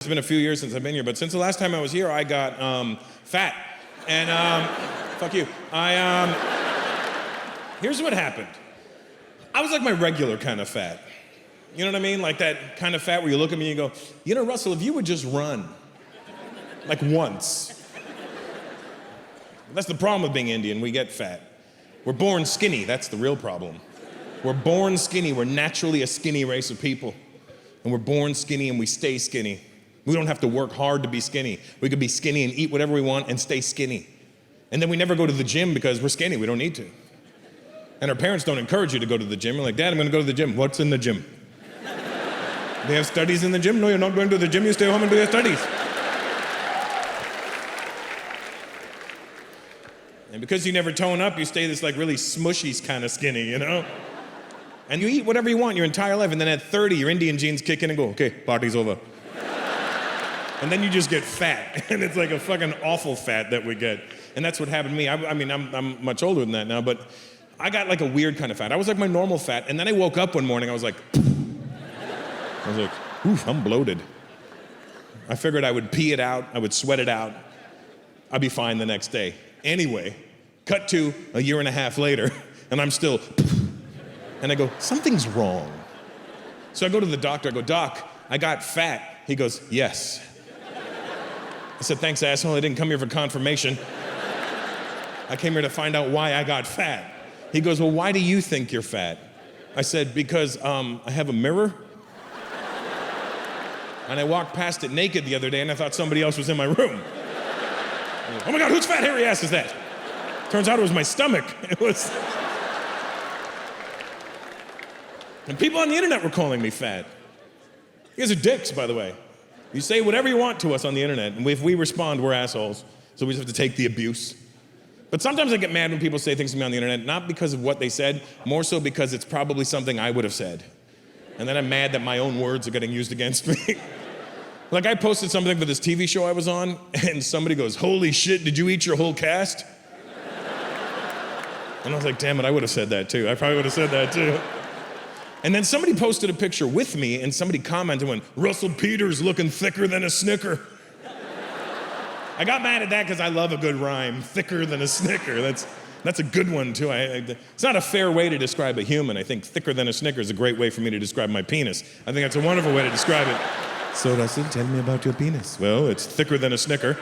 It's been a few years since I've been here, but since the last time I was here, I got fat. And fuck you. Here's what happened. I was like my regular kind of fat. You know what I mean? Like that kind of fat where you look at me and you go, you know, Russell, if you would just run, like once. That's the problem with being Indian, we get fat. We're born skinny, that's the real problem. We're born skinny, we're naturally a skinny race of people. And we're born skinny and we stay skinny. We don't have to work hard to be skinny. We could be skinny and eat whatever we want and stay skinny. And then we never go to the gym because we're skinny, we don't need to. And our parents don't encourage you to go to the gym. You're like, Dad, I'm gonna go to the gym. What's in the gym? They have studies in the gym? No, you're not going to the gym, you stay home and do your studies. And because you never tone up, you stay this like really smushy kind of skinny, you know? And you eat whatever you want your entire life, and then at 30, your Indian genes kick in and go, okay, party's over. And then you just get fat, and it's like a fucking awful fat that we get. And that's what happened to me. I mean, I'm much older than that now, but I got like a weird kind of fat. I was like my normal fat, and then I woke up one morning, I was like, oof, I'm bloated. I figured I would pee it out, I would sweat it out, I'd be fine the next day. Anyway, cut to a year and a half later, and I'm still, and I go, something's wrong. So I go to the doctor, I go, Doc, I got fat. He goes, yes. I said, thanks, asshole, I didn't come here for confirmation. I came here to find out why I got fat. He goes, well, why do you think you're fat? I said, because I have a mirror. And I walked past it naked the other day and I thought somebody else was in my room. Like, oh my God, whose fat hairy ass is that? Turns out it was my stomach. It was. And people on the internet were calling me fat. You guys are dicks, by the way. You say whatever you want to us on the internet, and if we respond, we're assholes, so we just have to take the abuse. But sometimes I get mad when people say things to me on the internet, not because of what they said, more so because it's probably something I would have said. And then I'm mad that my own words are getting used against me. Like I posted something for this TV show I was on, and somebody goes, holy shit, did you eat your whole cast? And I was like, damn it, I would have said that too. I probably would have said that too. And then somebody posted a picture with me, and somebody commented, went, Russell Peters looking thicker than a Snicker. I got mad at that because I love a good rhyme, thicker than a Snicker. That's a good one too. It's not a fair way to describe a human. I think thicker than a Snicker is a great way for me to describe my penis. I think that's a wonderful way to describe it. So Russell, tell me about your penis. Well, it's thicker than a Snicker.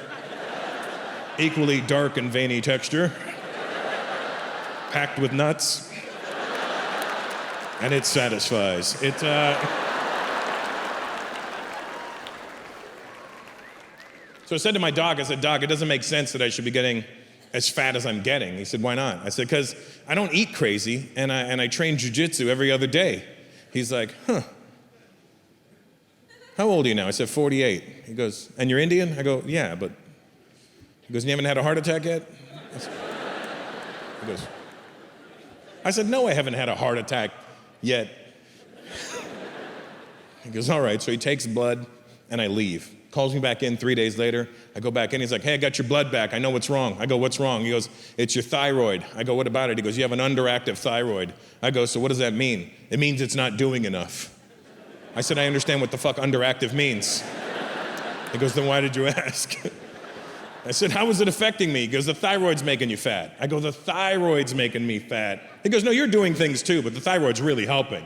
Equally dark and veiny texture. Packed with nuts. And it satisfies. So I said to my doc, Doc, it doesn't make sense that I should be getting as fat as I'm getting. He said, why not? I said, because I don't eat crazy, and I train jujitsu every other day. He's like, huh. How old are you now? I said, 48. He goes, and you're Indian? I go, yeah, but... He goes, you haven't had a heart attack yet? I said, no, I haven't had a heart attack yet. He goes, all right, so he takes blood, and I leave. Calls me back in 3 days later. I go back in, he's like, hey, I got your blood back. I know what's wrong. I go, what's wrong? He goes, it's your thyroid. I go, what about it? He goes, you have an underactive thyroid. I go, so what does that mean? It means it's not doing enough. I said, I understand what the fuck underactive means. He goes, then why did you ask? I said, how is it affecting me? He goes, the thyroid's making you fat. I go, the thyroid's making me fat. He goes, no, you're doing things too, but the thyroid's really helping.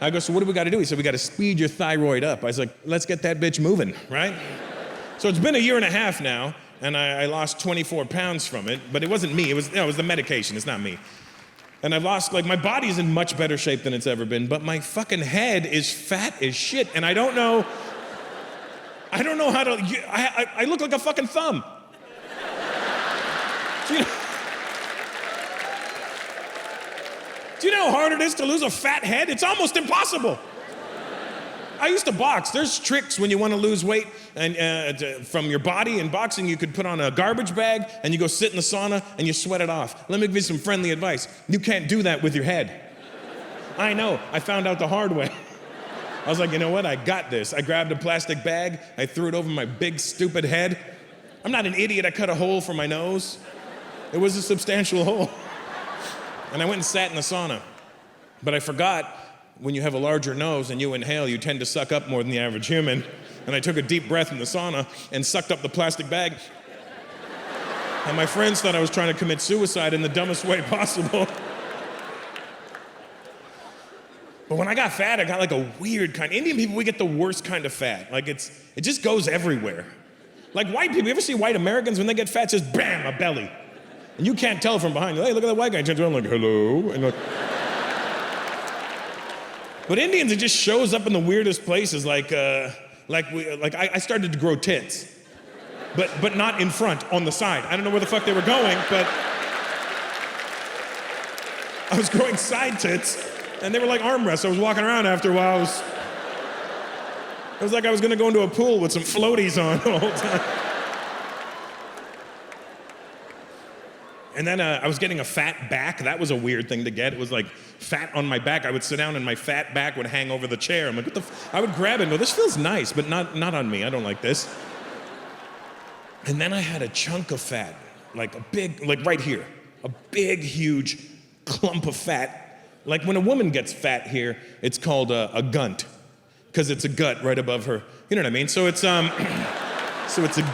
I go, so what do we got to do? He said, we got to speed your thyroid up. I was like, let's get that bitch moving, right? So it's been a year and a half now, and I lost 24 pounds from it, but it wasn't me. It was the medication. It's not me. And I've lost, like, my body's in much better shape than it's ever been, but my fucking head is fat as shit, and I don't know how to, I look like a fucking thumb. Do you know how hard it is to lose a fat head? It's almost impossible. I used to box. There's tricks when you want to lose weight and from your body. In boxing, you could put on a garbage bag and you go sit in the sauna and you sweat it off. Let me give you some friendly advice. You can't do that with your head. I know. I found out the hard way. I was like, you know what? I got this. I grabbed a plastic bag. I threw it over my big, stupid head. I'm not an idiot. I cut a hole for my nose. It was a substantial hole. And I went and sat in the sauna. But I forgot when you have a larger nose and you inhale, you tend to suck up more than the average human. And I took a deep breath in the sauna and sucked up the plastic bag. And my friends thought I was trying to commit suicide in the dumbest way possible. But when I got fat, I got like a weird kind. Indian people, we get the worst kind of fat. Like it just goes everywhere. Like white people, you ever see white Americans when they get fat, just bam, a belly. And you can't tell from behind. Hey, look at that white guy. Turns around like, hello. And like, but Indians, it just shows up in the weirdest places. I started to grow tits, but not in front, on the side. I don't know where the fuck they were going, but I was growing side tits. And they were like armrests. I was walking around after a while. It was like I was gonna go into a pool with some floaties on the whole time. And then I was getting a fat back. That was a weird thing to get. It was like fat on my back. I would sit down and my fat back would hang over the chair. I'm like, what the I would grab it and go, this feels nice, but not on me. I don't like this. And then I had a chunk of fat, like a big, like right here, a big, huge clump of fat. Like when a woman gets fat here, it's called a gunt, because it's a gut right above her. You know what I mean? So it's a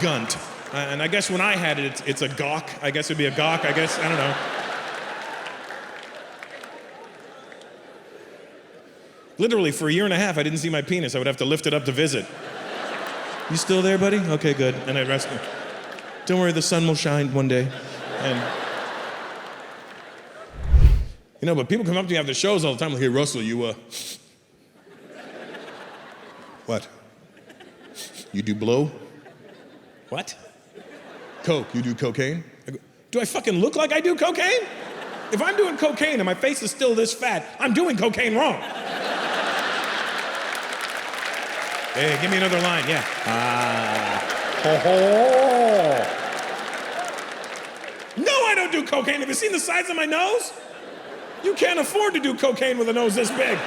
gunt. And I guess when I had it, it's a gawk. I guess it'd be a gawk. I guess, I don't know. Literally for a year and a half, I didn't see my penis. I would have to lift it up to visit. You still there, buddy? Okay, good. And I'd rest. Don't worry, the sun will shine one day. And you know, but people come up to me after shows all the time, like, hey, Russell, you, what? You do blow? What? Coke, you do cocaine? I go, do I fucking look like I do cocaine? If I'm doing cocaine and my face is still this fat, I'm doing cocaine wrong. Hey, give me another line, yeah. Ho ho. No, I don't do cocaine. Have you seen the size of my nose? You can't afford to do cocaine with a nose this big.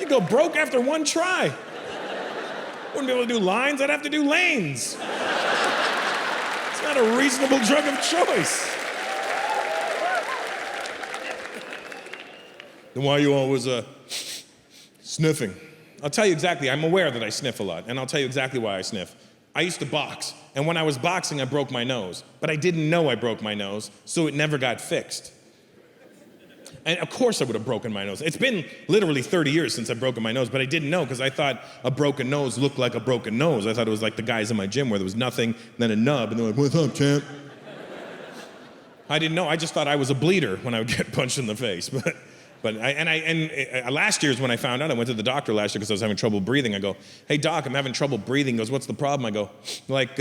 You go broke after one try. Wouldn't be able to do lines, I'd have to do lanes. It's not a reasonable drug of choice. Then why are you always sniffing? I'll tell you exactly, I'm aware that I sniff a lot, and I'll tell you exactly why I sniff. I used to box, and when I was boxing, I broke my nose. But I didn't know I broke my nose, so it never got fixed. And of course I would have broken my nose. It's been literally 30 years since I've broken my nose, but I didn't know because I thought a broken nose looked like a broken nose. I thought it was like the guys in my gym where there was nothing, then a nub, and they're like, what's up, champ? I didn't know, I just thought I was a bleeder when I would get punched in the face. But last year's when I found out, I went to the doctor last year because I was having trouble breathing. I go, hey doc, I'm having trouble breathing. He goes, what's the problem? I go, like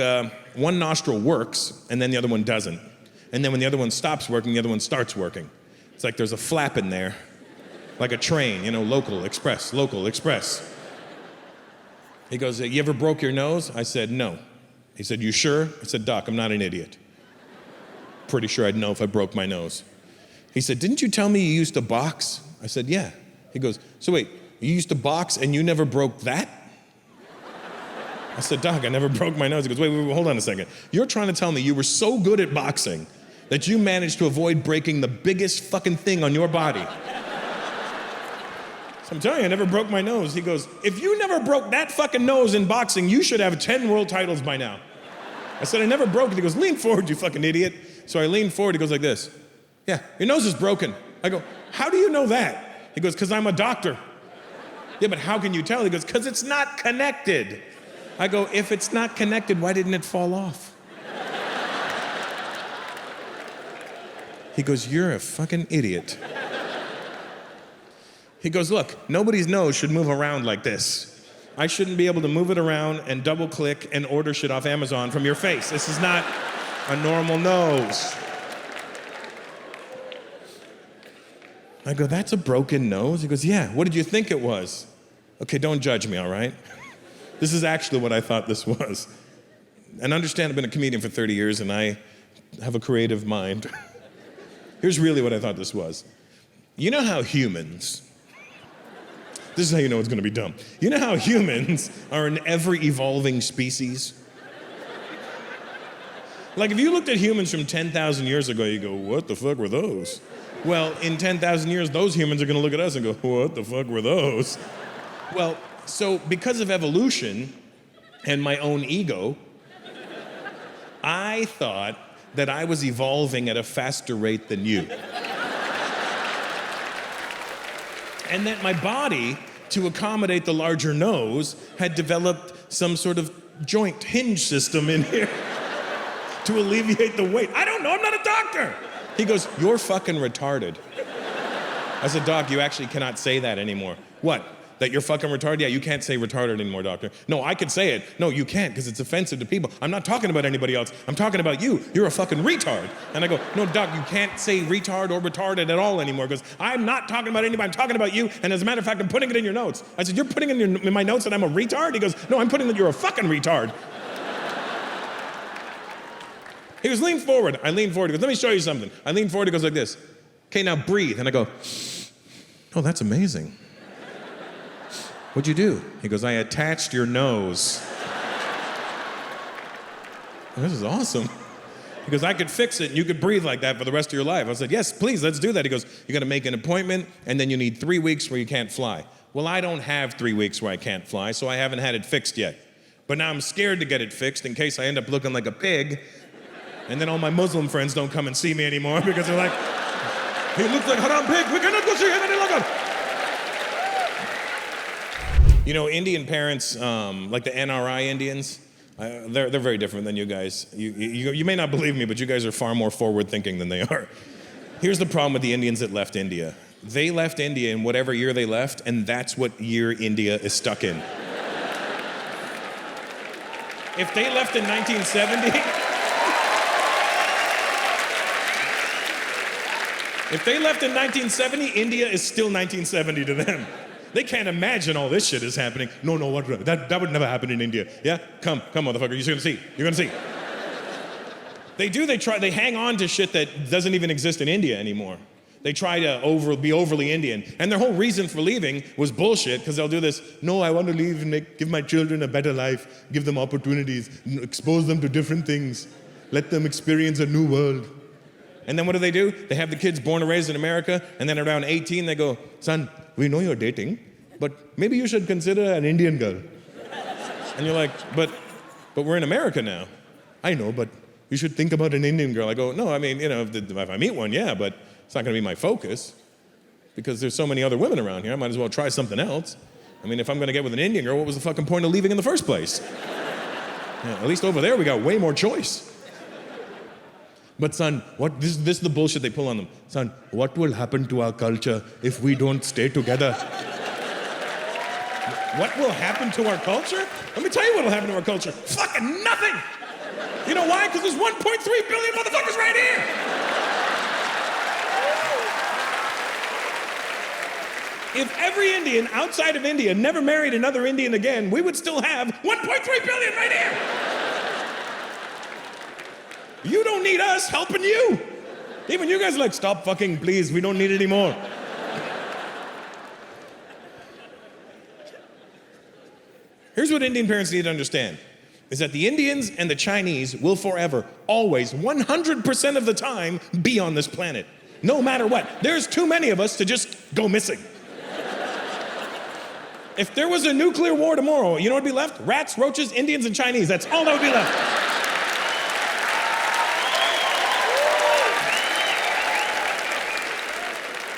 one nostril works and then the other one doesn't. And then when the other one stops working, the other one starts working. It's like there's a flap in there, like a train, you know, local, express. He goes, you ever broke your nose? I said, no. He said, you sure? I said, doc, I'm not an idiot. Pretty sure I'd know if I broke my nose. He said, didn't you tell me you used to box? I said, yeah. He goes, so wait, you used to box and you never broke that? I said, doc, I never broke my nose. He goes, wait, hold on a second. You're trying to tell me you were so good at boxing that you managed to avoid breaking the biggest fucking thing on your body. So I'm telling you, I never broke my nose. He goes, if you never broke that fucking nose in boxing, you should have 10 world titles by now. I said, I never broke it. He goes, lean forward, you fucking idiot. So I leaned forward, he goes like this. Yeah, your nose is broken. I go, how do you know that? He goes, because I'm a doctor. Yeah, but how can you tell? He goes, because it's not connected. I go, if it's not connected, why didn't it fall off? He goes, you're a fucking idiot. He goes, look, nobody's nose should move around like this. I shouldn't be able to move it around and double click and order shit off Amazon from your face. This is not a normal nose. I go, that's a broken nose? He goes, yeah, what did you think it was? Okay, don't judge me, all right? This is actually what I thought this was. And understand I've been a comedian for 30 years and I have a creative mind. Here's really what I thought this was. You know how humans, this is how you know it's gonna be dumb. You know how humans are an ever-evolving species? Like if you looked at humans from 10,000 years ago, you go, what the fuck were those? Well, in 10,000 years, those humans are gonna look at us and go, what the fuck were those? Well, so because of evolution and my own ego, I thought that I was evolving at a faster rate than you. And that my body, to accommodate the larger nose, had developed some sort of joint hinge system in here to alleviate the weight. I don't know, I'm not a doctor. He goes, "You're fucking retarded." I said, "Doc, you actually cannot say that anymore." "What? That you're fucking retarded?" "Yeah, you can't say retarded anymore, doctor." "No, I could say it." "No, you can't, because it's offensive to people." "I'm not talking about anybody else. I'm talking about you. You're a fucking retard." And I go, "No, doc, you can't say retard or retarded at all anymore, because I'm not talking about anybody. I'm talking about you. And as a matter of fact, I'm putting it in your notes." I said, "You're putting in my notes that I'm a retard?" He goes, "No, I'm putting that you're a fucking retard." He goes, "Lean forward." I lean forward. He goes, "Let me show you something." I lean forward. He goes like this. "Okay, now breathe." And I go, "Oh, that's amazing. What'd you do?" He goes, "I attached your nose." "This is awesome." He goes, "I could fix it and you could breathe like that for the rest of your life." I said, "Yes, please, let's do that." He goes, "You gotta make an appointment and then you need 3 weeks where you can't fly." Well, I don't have 3 weeks where I can't fly, so I haven't had it fixed yet. But now I'm scared to get it fixed in case I end up looking like a pig, and then all my Muslim friends don't come and see me anymore because they're like, "He looks like Haram pig, we cannot go see him any longer." You know, Indian parents, like the NRI Indians, they're very different than you guys. You may not believe me, but you guys are far more forward thinking than they are. Here's the problem with the Indians that left India. They left India in whatever year they left, and that's what year India is stuck in. If they left in 1970, if they left in 1970, India is still 1970 to them. They can't imagine all this shit is happening. No, what? That would never happen in India. Yeah? Come, motherfucker, you're gonna see. You're gonna see. They hang on to shit that doesn't even exist in India anymore. They try to be overly Indian. And their whole reason for leaving was bullshit, because they'll do this, "No, I want to leave and give my children a better life, give them opportunities, expose them to different things, let them experience a new world." And then what do? They have the kids born and raised in America, and then around 18, they go, "Son, we know you're dating, but maybe you should consider an Indian girl." And you're like, but we're in America now." "I know, but you should think about an Indian girl." I go, "No, I mean, if I meet one, yeah, but it's not gonna be my focus, because there's so many other women around here, I might as well try something else. I mean, if I'm gonna get with an Indian girl, what was the fucking point of leaving in the first place?" Yeah, at least over there, we got way more choice. "But son, this is the bullshit they pull on them. Son, what will happen to our culture if we don't stay together?" What will happen to our culture? Let me tell you what will happen to our culture. Fucking nothing! You know why? Because there's 1.3 billion motherfuckers right here! If every Indian outside of India never married another Indian again, we would still have 1.3 billion right here! You don't need us helping you. Even you guys are like, "Stop fucking, please, we don't need it anymore." Here's what Indian parents need to understand, is that the Indians and the Chinese will forever, always, 100% of the time, be on this planet. No matter what. There's too many of us to just go missing. If there was a nuclear war tomorrow, you know what would be left? Rats, roaches, Indians, and Chinese. That's all that would be left.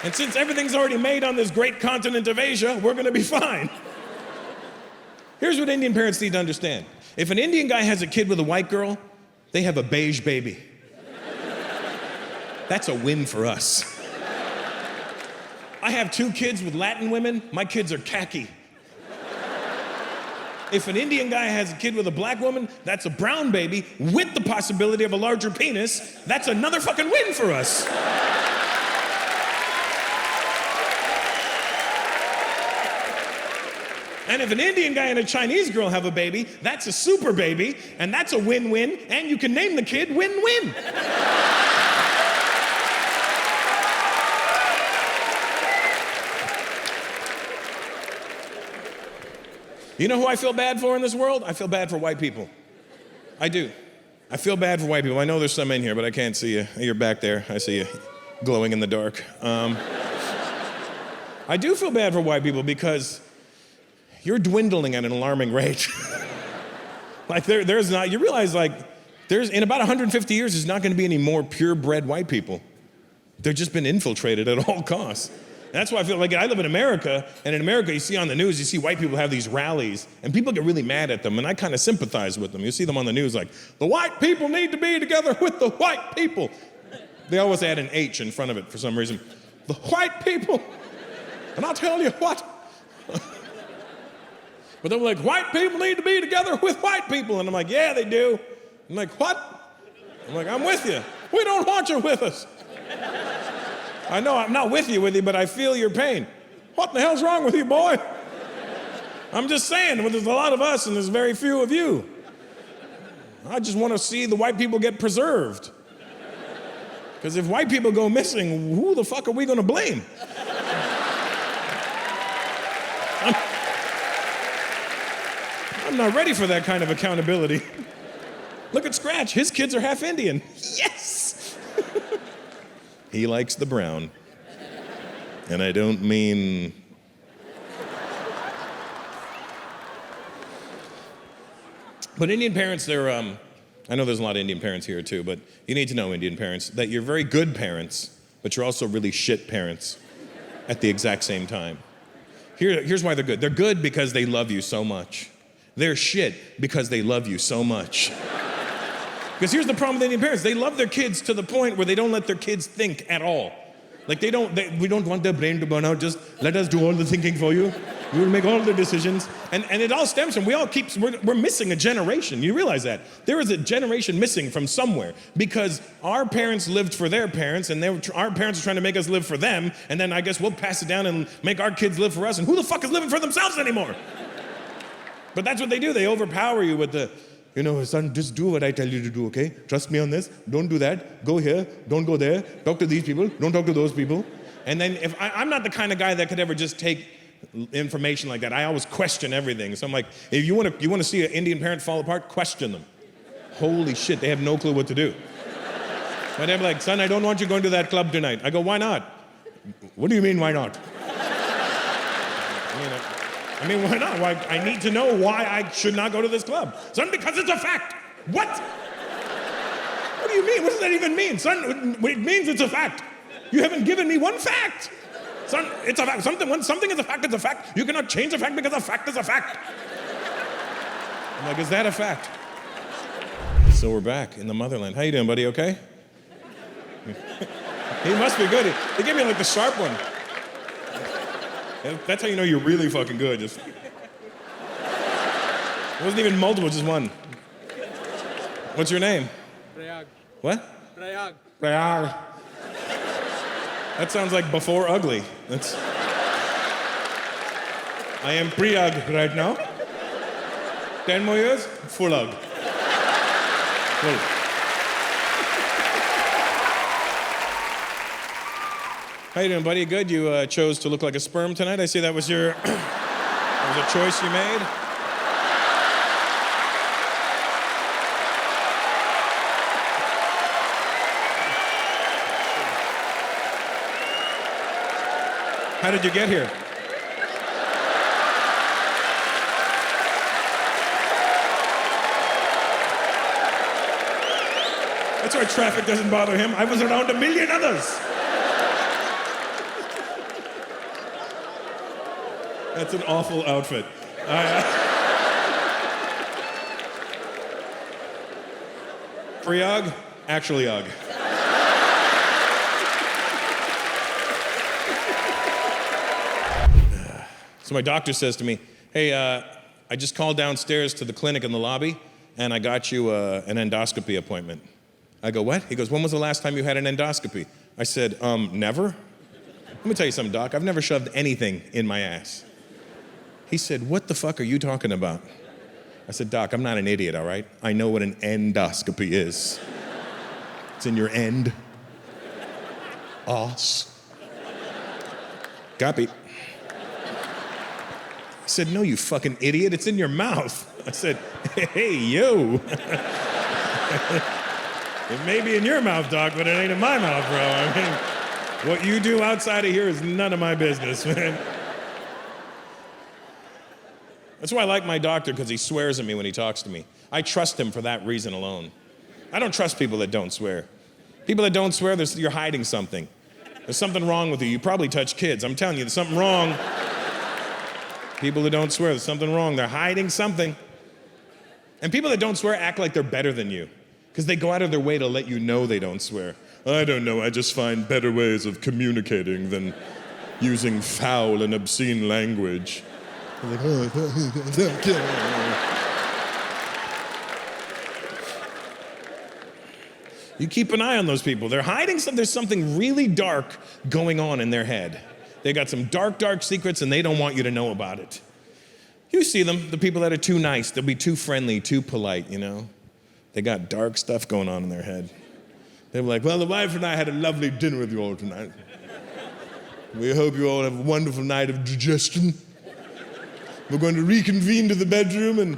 And since everything's already made on this great continent of Asia, we're gonna be fine. Here's what Indian parents need to understand. If an Indian guy has a kid with a white girl, they have a beige baby. That's a win for us. I have 2 kids with Latin women, my kids are khaki. If an Indian guy has a kid with a black woman, that's a brown baby with the possibility of a larger penis. That's another fucking win for us. And if an Indian guy and a Chinese girl have a baby, that's a super baby, and that's a win-win, and you can name the kid Win-Win. You know who I feel bad for in this world? I feel bad for white people. I do. I feel bad for white people. I know there's some in here, but I can't see you. You're back there. I see you glowing in the dark. I do feel bad for white people because you're dwindling at an alarming rate. Like there's not, you realize like, in about 150 years, there's not gonna be any more purebred white people. They've just been infiltrated at all costs. And that's why I feel like I live in America, and in America, you see on the news, you see white people have these rallies, and people get really mad at them, and I kind of sympathize with them. You see them on the news like, the white people need to be together with the white people. They always add an H in front of it for some reason. The white people, and I'll tell you what. But they're like, white people need to be together with white people, and I'm like, yeah, they do. I'm like, what? I'm like, I'm with you. We don't want you with us. I know I'm not with you, but I feel your pain. What the hell's wrong with you, boy? I'm just saying, well, there's a lot of us and there's very few of you. I just want to see the white people get preserved. Because if white people go missing, who the fuck are we going to blame? I'm not ready for that kind of accountability. Look at Scratch, his kids are half Indian. Yes! He likes the brown. And I don't mean... But Indian parents, they're, I know there's a lot of Indian parents here too, but you need to know, Indian parents, that you're very good parents, but you're also really shit parents at the exact same time. Here's why they're good. They're good because they love you so much. They're shit because they love you so much. Because here's the problem with Indian parents. They love their kids to the point where they don't let their kids think at all. Like we don't want their brain to burn out. Just let us do all the thinking for you. We will make all the decisions. And it all stems from, we're missing a generation. You realize that? There is a generation missing from somewhere because our parents lived for their parents and our parents are trying to make us live for them. And then I guess we'll pass it down and make our kids live for us. And who the fuck is living for themselves anymore? But that's what they do. They overpower you with the, son, just do what I tell you to do, okay? Trust me on this. Don't do that. Go here. Don't go there. Talk to these people. Don't talk to those people. And then I'm not the kind of guy that could ever just take information like that. I always question everything. So I'm like, if you want to see an Indian parent fall apart, question them. Holy shit, they have no clue what to do. But they're like, son, I don't want you going to that club tonight. I go, why not? What do you mean, why not? Why not? I need to know why I should not go to this club. Son, because it's a fact. What? What do you mean? What does that even mean? Son, it means it's a fact. You haven't given me one fact. Son, it's a fact. When something is a fact, it's a fact. You cannot change a fact because a fact is a fact. I'm like, is that a fact? So we're back in the motherland. How you doing, buddy? Okay? He must be good. He gave me like the sharp one. That's how you know you're really fucking good. It wasn't even multiple, just one. What's your name? Prayag. What? Prayag. Prayag. That sounds like before ugly. I am Prayag right now. 10 more years, full ug. Full. How you doing, buddy? Good? You chose to look like a sperm tonight? I see that was your... that was a choice you made? How did you get here? That's why traffic doesn't bother him. I was around a million others. That's an awful outfit. Prayag, actually Ugg. So my doctor says to me, hey, I just called downstairs to the clinic in the lobby and I got you an endoscopy appointment. I go, what? He goes, when was the last time you had an endoscopy? I said, never. Let me tell you something, doc. I've never shoved anything in my ass. He said, what the fuck are you talking about? I said, doc, I'm not an idiot, all right? I know what an endoscopy is. It's in your end. Ass. Copy. He said, no, you fucking idiot, it's in your mouth. I said, hey, yo. It may be in your mouth, doc, but it ain't in my mouth, bro. I mean, what you do outside of here is none of my business, man. That's why I like my doctor, because he swears at me when he talks to me. I trust him for that reason alone. I don't trust people that don't swear. People that don't swear, you're hiding something. There's something wrong with you. You probably touch kids. I'm telling you, there's something wrong. People that don't swear, there's something wrong. They're hiding something. And people that don't swear act like they're better than you, because they go out of their way to let you know they don't swear. I don't know, I just find better ways of communicating than using foul and obscene language. I'm like, You keep an eye on those people. They're hiding something. There's something really dark going on in their head. They got some dark, dark secrets, and they don't want you to know about it. You see them, the people that are too nice. They'll be too friendly, too polite, you know? They got dark stuff going on in their head. They were like, well, the wife and I had a lovely dinner with you all tonight. We hope you all have a wonderful night of digestion. We're going to reconvene to the bedroom,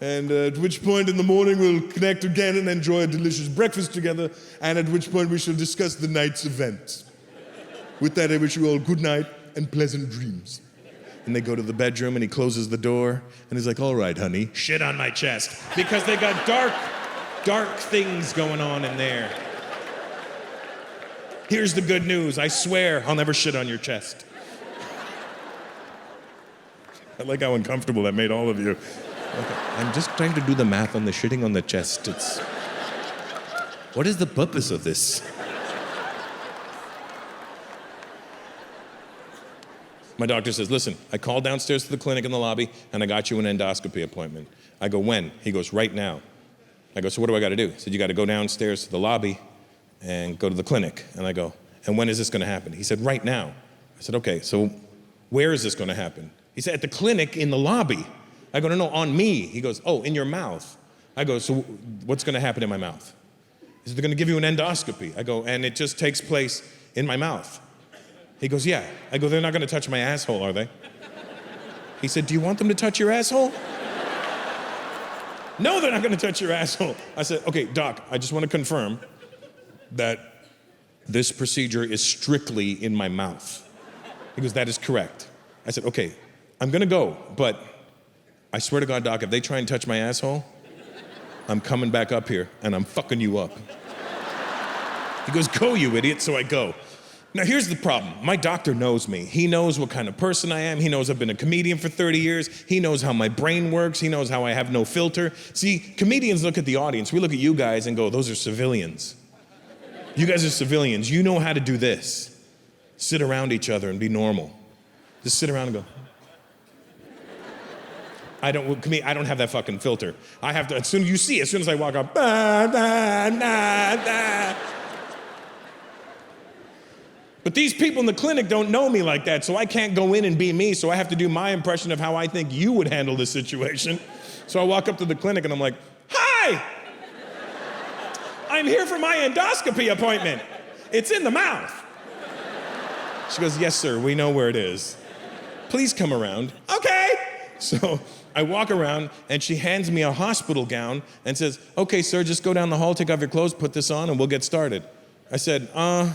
and at which point in the morning we'll connect again and enjoy a delicious breakfast together, and at which point we shall discuss the night's events. With that, I wish you all good night and pleasant dreams. And they go to the bedroom, and he closes the door, and he's like, all right, honey, shit on my chest. Because they got dark, dark things going on in there. Here's the good news. I swear I'll never shit on your chest. I like how uncomfortable that made all of you. Okay. I'm just trying to do the math on the shitting on the chest. What is the purpose of this? My doctor says, listen, I called downstairs to the clinic in the lobby, and I got you an endoscopy appointment. I go, when? He goes, right now. I go, so what do I got to do? He said, you got to go downstairs to the lobby and go to the clinic. And I go, and when is this going to happen? He said, right now. I said, okay, so where is this going to happen? He said, at the clinic in the lobby. I go, no, on me. He goes, oh, in your mouth. I go, so what's going to happen in my mouth? He said, they're going to give you an endoscopy. I go, and it just takes place in my mouth. He goes, yeah. I go, they're not going to touch my asshole, are they? He said, do you want them to touch your asshole? No, they're not going to touch your asshole. I said, okay, doc, I just want to confirm that this procedure is strictly in my mouth. He goes, that is correct. I said, okay, I'm going to go, but I swear to God, doc, if they try and touch my asshole, I'm coming back up here and I'm fucking you up. He goes, go, you idiot, so I go. Now, here's the problem. My doctor knows me. He knows what kind of person I am. He knows I've been a comedian for 30 years. He knows how my brain works. He knows how I have no filter. See, comedians look at the audience. We look at you guys and go, those are civilians. You guys are civilians. You know how to do this. Sit around each other and be normal. Just sit around and go. I don't have that fucking filter. I have to, as soon as I walk up, bah, bah, nah, nah. But these people in the clinic don't know me like that, so I can't go in and be me, so I have to do my impression of how I think you would handle this situation. So I walk up to the clinic and I'm like, hi! I'm here for my endoscopy appointment. It's in the mouth. She goes, yes, sir, we know where it is. Please come around. Okay. So I walk around and she hands me a hospital gown and says, okay, sir, just go down the hall, take off your clothes, put this on, and we'll get started. I said, I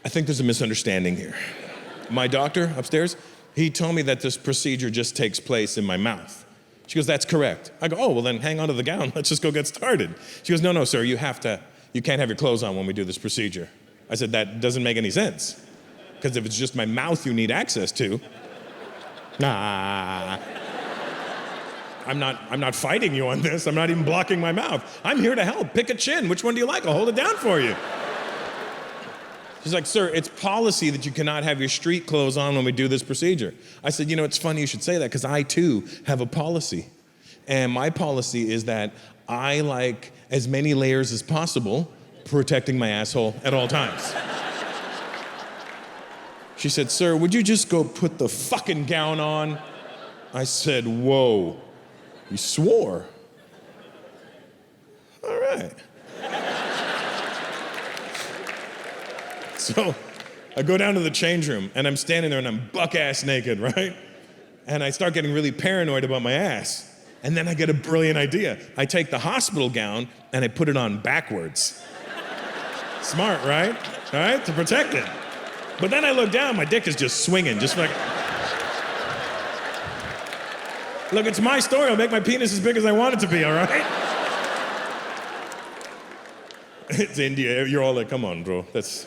think there's a misunderstanding here. My doctor upstairs, he told me that this procedure just takes place in my mouth. She goes, that's correct. I go, oh, well then hang on to the gown, let's just go get started. She goes, no, sir, you can't have your clothes on when we do this procedure. I said, that doesn't make any sense. Because if it's just my mouth you need access to, nah. I'm not fighting you on this. I'm not even blocking my mouth. I'm here to help. Pick a chin. Which one do you like? I'll hold it down for you. She's like, sir, it's policy that you cannot have your street clothes on when we do this procedure. I said, it's funny you should say that because I too have a policy. And my policy is that I like as many layers as possible protecting my asshole at all times. She said, sir, would you just go put the fucking gown on? I said, whoa. You swore. All right. So I go down to the change room and I'm standing there and I'm buck-ass naked, right? And I start getting really paranoid about my ass. And then I get a brilliant idea. I take the hospital gown and I put it on backwards. Smart, right? All right, to protect it. But then I look down, my dick is just swinging, just like... Look, it's my story. I'll make my penis as big as I want it to be, all right? It's India. You're all like, come on, bro. It's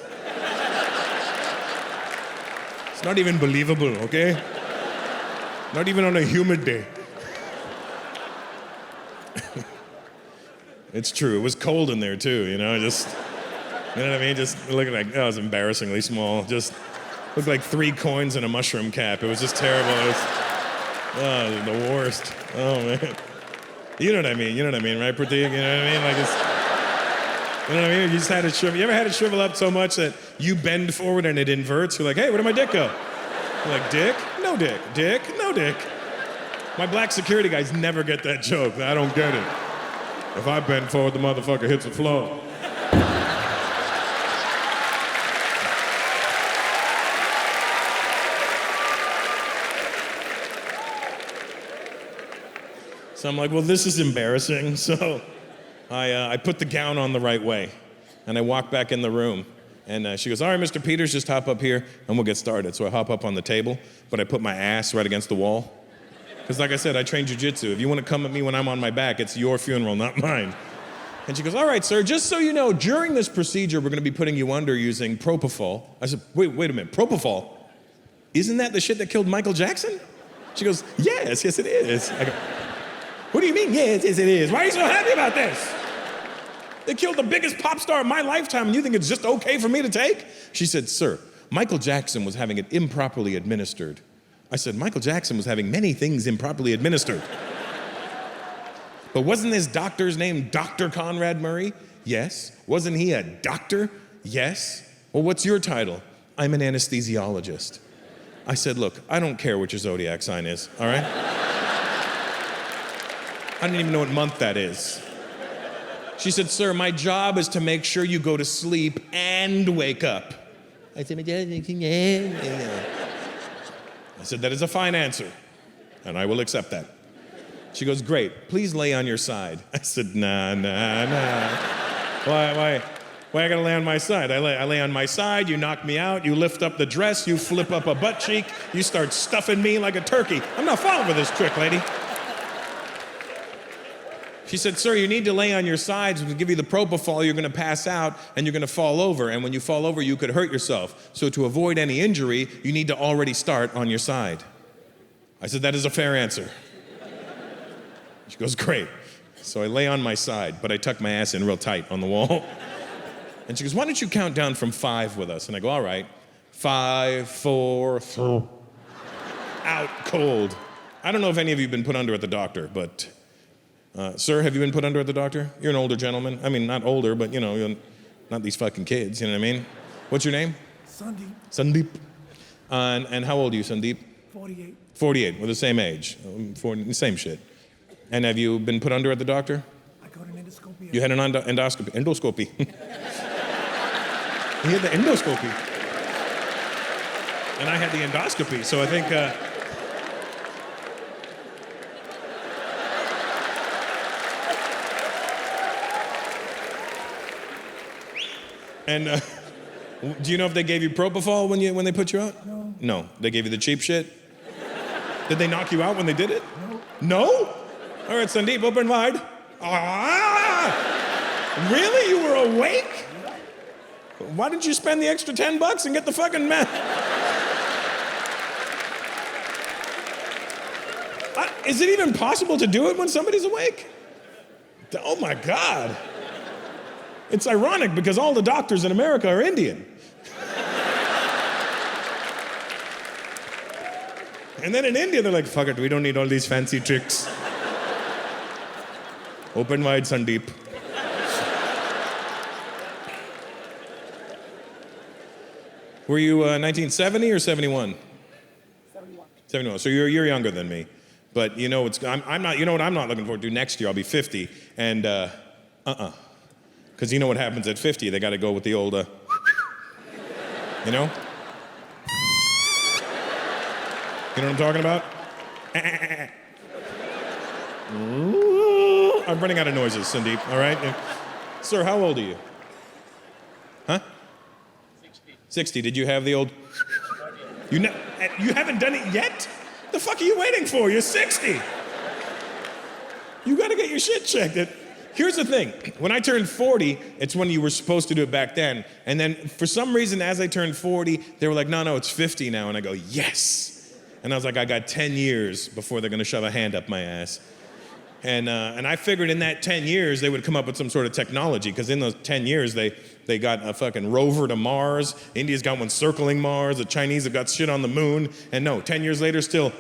not even believable, okay? Not even on a humid day. It's true. It was cold in there, too, you know? Just, you know what I mean? Just looking like, oh, it was embarrassingly small. Just looked like 3 coins in a mushroom cap. It was just terrible. It was, oh, the worst. Oh, man. You know what I mean? You know what I mean, right, Pratik? You know what I mean? Like, it's... You know what I mean? You just had it shrivel. You ever had it shrivel up so much that you bend forward and it inverts? You're like, hey, where did my dick go? You're like, dick? No dick. Dick? No dick. My black security guys never get that joke. I don't get it. If I bend forward, the motherfucker hits the floor. So I'm like, well, this is embarrassing. So I put the gown on the right way, and I walk back in the room, and she goes, all right, Mr. Peters, just hop up here, and we'll get started. So I hop up on the table, but I put my ass right against the wall. Because like I said, I train jujitsu. If you want to come at me when I'm on my back, it's your funeral, not mine. And she goes, all right, sir, just so you know, during this procedure, we're going to be putting you under using propofol. I said, wait a minute, propofol? Isn't that the shit that killed Michael Jackson? She goes, yes, it is. I go, what do you mean, yes, it is? Why are you so happy about this? They killed the biggest pop star of my lifetime, and you think it's just okay for me to take? She said, sir, Michael Jackson was having it improperly administered. I said, Michael Jackson was having many things improperly administered. But wasn't this doctor's name Dr. Conrad Murray? Yes. Wasn't he a doctor? Yes. Well, what's your title? I'm an anesthesiologist. I said, look, I don't care what your zodiac sign is, all right? I don't even know what month that is. She said, sir, my job is to make sure you go to sleep and wake up. I said, that is a fine answer, and I will accept that. She goes, great, please lay on your side. I said, nah. Why I gotta lay on my side? I lay on my side, you knock me out, you lift up the dress, you flip up a butt cheek, you start stuffing me like a turkey. I'm not falling for this trick, lady. She said, sir, you need to lay on your sides. We'll give you the propofol, you're gonna pass out, and you're gonna fall over. And when you fall over, you could hurt yourself. So to avoid any injury, you need to already start on your side. I said, that is a fair answer. She goes, great. So I lay on my side, but I tuck my ass in real tight on the wall. And she goes, why don't you count down from 5 with us? And I go, all right. 5, 4, 3. Out cold. I don't know if any of you have been put under at the doctor, but... sir, have you been put under at the doctor? You're an older gentleman. I mean, not older, but, you know, you're not these fucking kids, you know what I mean? What's your name? Sandeep. Sandeep. And how old are you, Sandeep? 48. 48, we're the same age. Same shit. And have you been put under at the doctor? I got an endoscopy. You had an endoscopy. Endoscopy. He had the endoscopy. And I had the endoscopy, so I think... And do you know if they gave you propofol when they put you out? No. No. They gave you the cheap shit? Did they knock you out when they did it? No. No? All right, Sandeep, open wide. Ah! Really? You were awake? Why didn't you spend the extra $10 and get the fucking meth? Is it even possible to do it when somebody's awake? Oh my God. It's ironic because all the doctors in America are Indian. And then in India, they're like, fuck it, we don't need all these fancy tricks. Open wide, Sandeep. Were you 1970 or 71? 71. 71. So you're younger than me. But you know I'm not. You know what I'm not looking forward to next year? I'll be 50, and because you know what happens at 50? They got to go with the old, you know? You know what I'm talking about? I'm running out of noises, Sandeep, all right? Sir, how old are you? Huh? 60. 60, did you have the old? You haven't done it yet? The fuck are you waiting for? You're 60. You gotta get your shit checked. Here's the thing. When I turned 40, it's when you were supposed to do it back then. And then for some reason, as I turned 40, they were like, no, it's 50 now. And I go, yes. And I was like, I got 10 years before they're gonna shove a hand up my ass. And I figured in that 10 years, they would come up with some sort of technology, because in those 10 years, they got a fucking rover to Mars, India's got one circling Mars, the Chinese have got shit on the moon, and no, 10 years later, still,